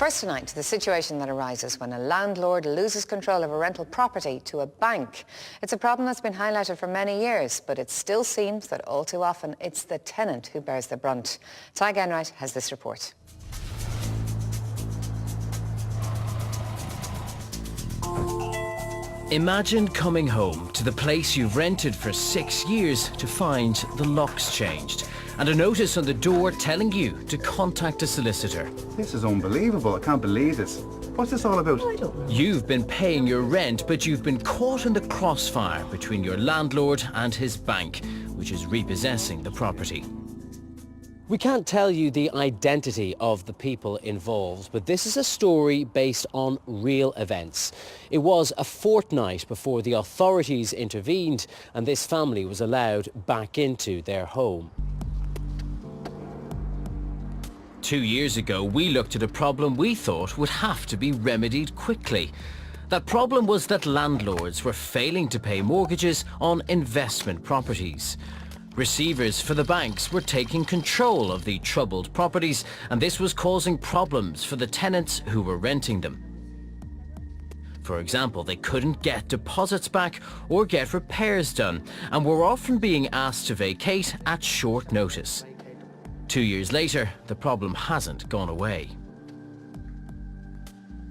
First tonight, the situation that arises when a landlord loses control of a rental property to a bank. It's a problem that's been highlighted for many years, but it still seems that all too often it's the tenant who bears the brunt. Ty Genwright has this report. Imagine coming home to the place you've rented for 6 years to find the locks changed and a notice on the door telling you to contact a solicitor. This is unbelievable. I can't believe this. What's this all about? I don't know. You've been paying your rent, but you've been caught in the crossfire between your landlord and his bank, which is repossessing the property. We can't tell you the identity of the people involved, but this is a story based on real events. It was a fortnight before the authorities intervened and this family was allowed back into their home. 2 years ago, we looked at a problem we thought would have to be remedied quickly. That problem was that landlords were failing to pay mortgages on investment properties. Receivers for the banks were taking control of the troubled properties, and this was causing problems for the tenants who were renting them. For example, they couldn't get deposits back or get repairs done, and were often being asked to vacate at short notice. 2 years later, the problem hasn't gone away.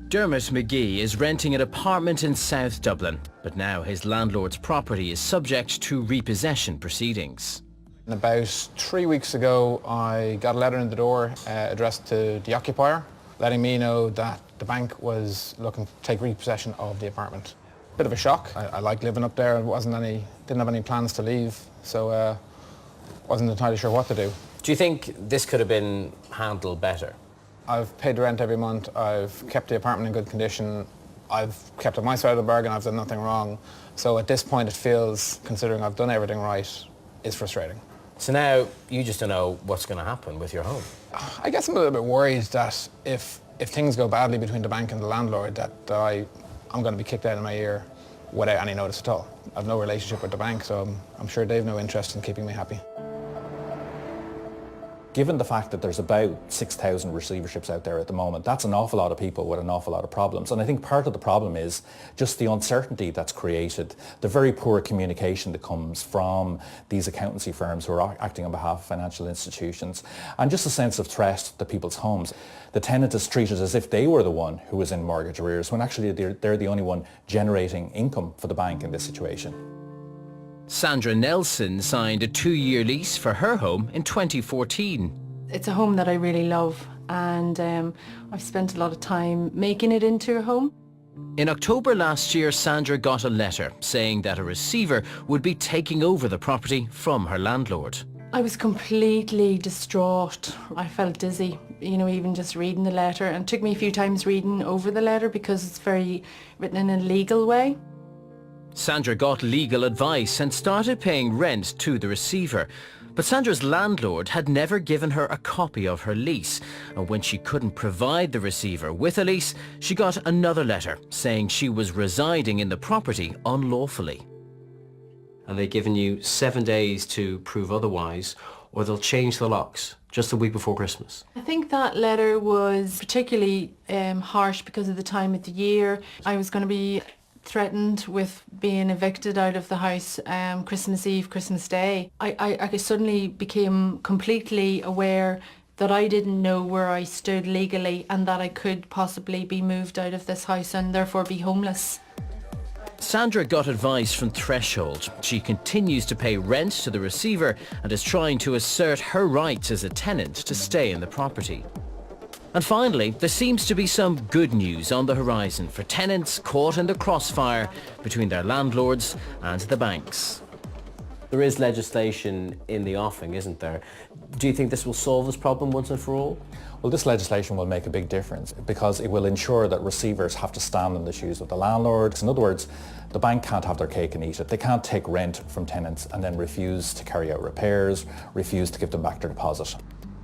Dermot McGee is renting an apartment in South Dublin, but now his landlord's property is subject to repossession proceedings. About 3 weeks ago, I got a letter in the door addressed to the occupier, letting me know that the bank was looking to take repossession of the apartment. Bit of a shock. I like living up there. Didn't have any plans to leave, so wasn't entirely sure what to do. Do you think this could have been handled better? I've paid the rent every month, I've kept the apartment in good condition, I've kept up my side of the bargain, I've done nothing wrong. So at this point it feels, considering I've done everything right, is frustrating. So now you just don't know what's going to happen with your home. I guess I'm a little bit worried that if things go badly between the bank and the landlord, that I'm going to be kicked out of my ear without any notice at all. I've no relationship with the bank, so I'm sure they've no interest in keeping me happy. Given the fact that there's about 6,000 receiverships out there at the moment, that's an awful lot of people with an awful lot of problems. And I think part of the problem is just the uncertainty that's created, the very poor communication that comes from these accountancy firms who are acting on behalf of financial institutions, and just a sense of threat to people's homes. The tenant is treated as if they were the one who was in mortgage arrears, when actually they're the only one generating income for the bank in this situation. Sandra Nelson signed a 2-year lease for her home in 2014. It's a home that I really love, and I've spent a lot of time making it into a home. In October last year, Sandra got a letter saying that a receiver would be taking over the property from her landlord. I was completely distraught. I felt dizzy, even just reading the letter, and it took me a few times reading over the letter because it's very written in a legal way. Sandra got legal advice and started paying rent to the receiver. But Sandra's landlord had never given her a copy of her lease, and when she couldn't provide the receiver with a lease, she got another letter saying she was residing in the property unlawfully. And they've given you 7 days to prove otherwise, or they'll change the locks just a week before Christmas. I think that letter was particularly harsh because of the time of the year. I was going to be threatened with being evicted out of the house Christmas Eve, Christmas Day. I suddenly became completely aware that I didn't know where I stood legally and that I could possibly be moved out of this house and therefore be homeless. Sandra got advice from Threshold. She continues to pay rent to the receiver and is trying to assert her rights as a tenant to stay in the property. And finally, there seems to be some good news on the horizon for tenants caught in the crossfire between their landlords and the banks. There is legislation in the offing, isn't there? Do you think this will solve this problem once and for all? Well, this legislation will make a big difference because it will ensure that receivers have to stand in the shoes of the landlords. In other words, the bank can't have their cake and eat it. They can't take rent from tenants and then refuse to carry out repairs, refuse to give them back their deposit.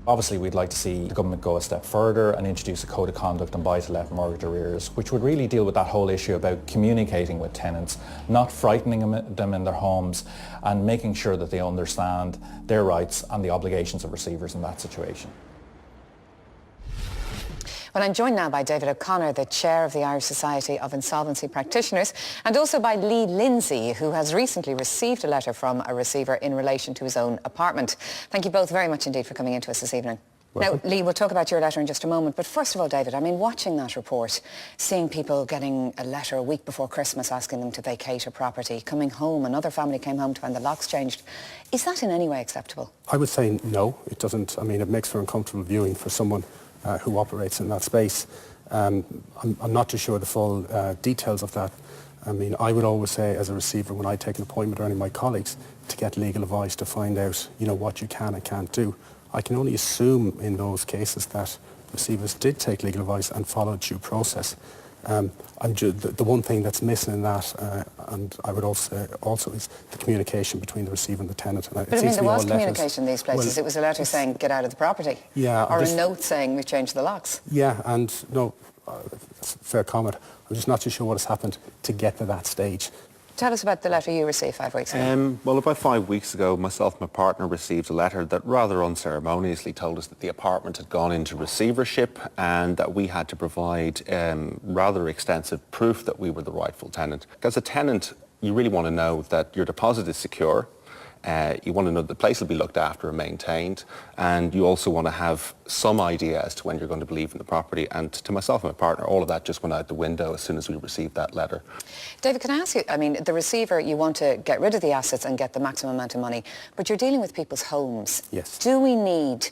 Obviously, we'd like to see the government go a step further and introduce a code of conduct on buy-to-let mortgage arrears, which would really deal with that whole issue about communicating with tenants, not frightening them in their homes, and making sure that they understand their rights and the obligations of receivers in that situation. Well, I'm joined now by David O'Connor, the chair of the Irish Society of Insolvency Practitioners, and also by Lee Lindsay, who has recently received a letter from a receiver in relation to his own apartment. Thank you both very much indeed for coming into us this evening. Now, Lee, we'll talk about your letter in just a moment, but first of all, David, I mean, watching that report, seeing people getting a letter a week before Christmas asking them to vacate a property, coming home, another family came home to find the locks changed, is that in any way acceptable? I would say no, it doesn't. I mean, it makes for uncomfortable viewing for someone who operates in that space. I'm not too sure the full details of that. I mean, I would always say as a receiver, when I take an appointment or any of my colleagues, to get legal advice to find out, you know, what you can and can't do. I can only assume in those cases that receivers did take legal advice and followed due process. The one thing that's missing in that, and I would also is the communication between the receiver and the tenant. And but I mean, there was communication in these places. Well, it was a letter saying, get out of the property. Yeah. Or a note saying, we've changed the locks. Yeah, and no, that's a fair comment. I'm just not too sure what has happened to get to that stage. Tell us about the letter you received 5 weeks ago. Well, about 5 weeks ago, myself and my partner received a letter that rather unceremoniously told us that the apartment had gone into receivership and that we had to provide rather extensive proof that we were the rightful tenant. As a tenant, you really want to know that your deposit is secure. You want to know the place will be looked after and maintained, and you also want to have some idea as to when you're going to be leaving the property. And to myself and my partner, all of that just went out the window as soon as we received that letter. David, can I ask you, I mean, the receiver, you want to get rid of the assets and get the maximum amount of money, but you're dealing with people's homes. Yes. Do we need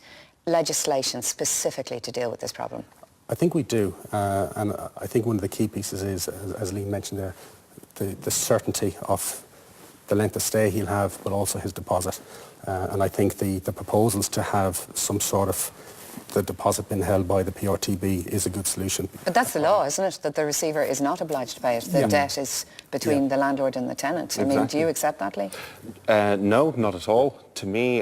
legislation specifically to deal with this problem? I think we do, and I think one of the key pieces is, as Lee mentioned there, the certainty of the length of stay he'll have, but also his deposit. And I think the proposals to have some sort of the deposit being held by the PRTB is a good solution. But that's the law, isn't it? That the receiver is not obliged to pay it. The debt is between the landlord and the tenant. I mean, do you accept that, Lee? No, not at all. To me,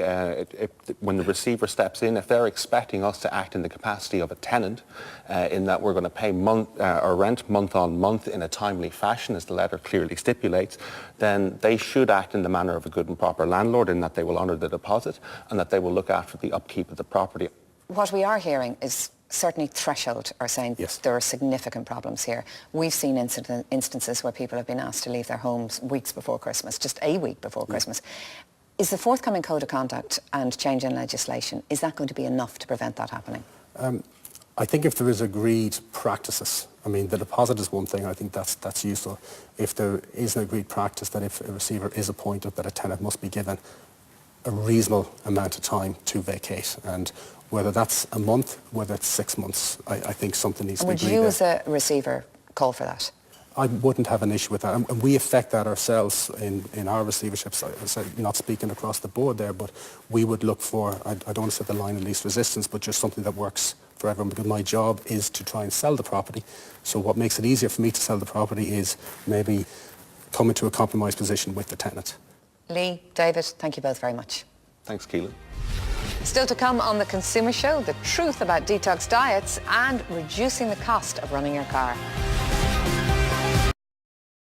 when the receiver steps in, if they're expecting us to act in the capacity of a tenant, in that we're going to pay our rent month on month in a timely fashion, as the letter clearly stipulates, then they should act in the manner of a good and proper landlord, in that they will honour the deposit and that they will look after the upkeep of the property. What we are hearing is certainly Threshold are saying there are significant problems here. We've seen instances where people have been asked to leave their homes weeks before Christmas, just a week before Christmas. Is the forthcoming code of conduct and change in legislation, is that going to be enough to prevent that happening? I think if there is agreed practices, I mean, the deposit is one thing, I think that's useful. If there is an agreed practice that if a receiver is appointed, that a tenant must be given a reasonable amount of time to vacate, and whether that's a month, whether it's 6 months, I think something needs to be agreed. Would you as a receiver call for that? I wouldn't have an issue with that, and we affect that ourselves in our receiverships. I'm not speaking across the board there, but we would look for, I don't want to set the line of least resistance, but just something that works for everyone, because my job is to try and sell the property. So what makes it easier for me to sell the property is maybe coming to a compromise position with the tenant. Lee, David, thank you both very much. Thanks, Keelan. Still to come on The Consumer Show, the truth about detox diets and reducing the cost of running your car.